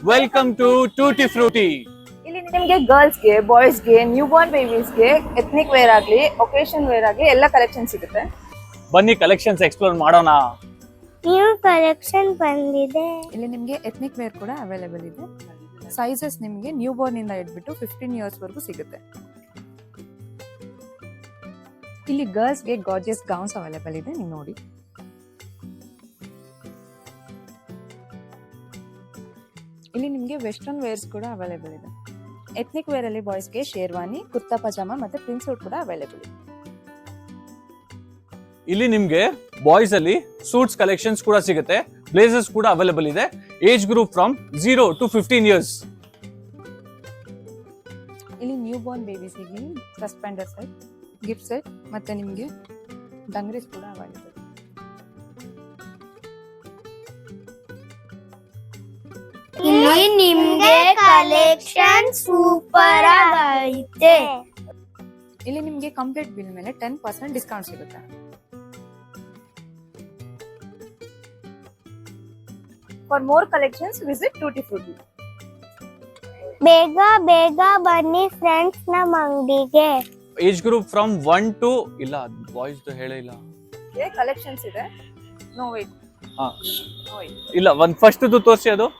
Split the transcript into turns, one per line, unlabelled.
Welcome to tutti Frooti.
ಇಲ್ಲಿ ನಿಮಗೆ ಗರ್ಲ್ಸ್ಗೆ, ಬಾಯ್ಸ್ಗೆ, new Born ಬೇಬೀಸ್ಗೆ ethnic wear ಆಗಲಿ, ಒಕೇಶನ್ ವೇರ್ ಆಗಲಿ ಎಲ್ಲ ಕಲೆಕ್ಷನ್ ಸಿಗುತ್ತೆ.
ಬನ್ನಿ ಕಲೆಕ್ಷನ್ಸ್ ಎಕ್ಸ್ಪ್ಲೋರ್ ಮಾಡೋಣ.
ನ್ಯೂ ಕಲೆಕ್ಷನ್ ಬಂದಿದೆ.
ಇಲ್ಲಿ ನಿಮಗೆ ಎಥ್ನಿಕ್ ವೇರ್ ಕೂಡ ಅವೈಲೇಬಲ್ ಇದೆ. ಸೈಜಸ್ ನಿಮಗೆ ನ್ಯೂ ಬಾರ್ನ್ ಇಂದ ಹಿಡ್ಬಿಟ್ಟು 15 ಇಯರ್ಸ್ ವರೆಗೂ ಸಿಗುತ್ತೆ. ಇಲ್ಲಿ ಗರ್ಲ್ಸ್ಗೆ ಗಾರ್ಜಿಯಸ್ ಗೌನ್ಸ್ ಅವೈಲೇಬಲ್ ಇದೆ, ನೀವು ನೋಡಿ. ಇಲ್ಲಿ ನಿಮಗೆ ವೆಸ್ಟರ್ನ್ ವೇರ್ಸ್ ಕೂಡ ಅವೈಲೇಬಲ್ ಇದೆ. ಎಥ್ನಿಕ್ ವೇರ್ ಅಲ್ಲಿ ಬಾಯ್ಸ್ಗೆ ಶೇರ್ವಾನಿ, ಕುರ್ತಾ ಪಜಾಮಾ ಮತ್ತೆ ಪ್ರಿನ್ಸ್ ಸೂಟ್ ಕೂಡ ಅವೈಲೇಬಲ್ ಇದೆ.
ಇಲ್ಲಿ ನಿಮ್ಗೆ ಬಾಯ್ಸ್ ಅಲ್ಲಿ ಸೂಟ್ಸ್ ಕಲೆಕ್ಷನ್ಸ್ ಕೂಡ ಸಿಗುತ್ತೆ, ಬ್ಲೇಸರ್ಸ್ ಕೂಡ ಅವೈಲೇಬಲ್ ಇದೆ. Age group from 0 to 15 years.
ಇಲ್ಲಿ ನ್ಯೂ ಬಾರ್ನ್ ಬೇಬೀಸಿಗೆ ಸಸ್ಪೆಂಡರ್ ಸೆಟ್, ಗಿಫ್ಟ್ ಸೆಟ್ ಮತ್ತೆ ನಿಮಗೆ ಡಂಗ್ರೀಸ್ ಕೂಡ ಅವೈಲೇಬಲ್.
ಇಲ್ಲಿ ನಿಮ್ಗೆ ಕಲೆಕ್ಷನ್ ಸೂಪರ್ ಆಗೈತೆ.
ಇಲ್ಲಿ ನಿಮಗೆ ಕಂಪ್ಲೀಟ್ ಬಿಲ್ ಮೇಲೆ 10% ಡಿಸ್ಕೌಂಟ್ ಸಿಗುತ್ತೆ. For more collections visit tutti Frooti.
ಬೇಗ ಬೇಗ ಬನ್ನಿ ಫ್ರೆಂಡ್ಸ್ ನಮ್ಮ ಅಂಗಡಿಗೆ.
ಏಜ್ ಗ್ರೂಪ್ ಫ್ರಮ್ 1 to ಇಲ್ಲ ಬಾಯ್ಸ್ ಹೇಳಿಲ್ಲ.
ಕಲೆಕ್ಷನ್ಸ್ ಇದೆ, ನೋ ವೇಟ್.
ಇಲ್ಲ, ಒಂದ್ ಫಸ್ಟ್ ತೋರಿಸಿ ಅದು.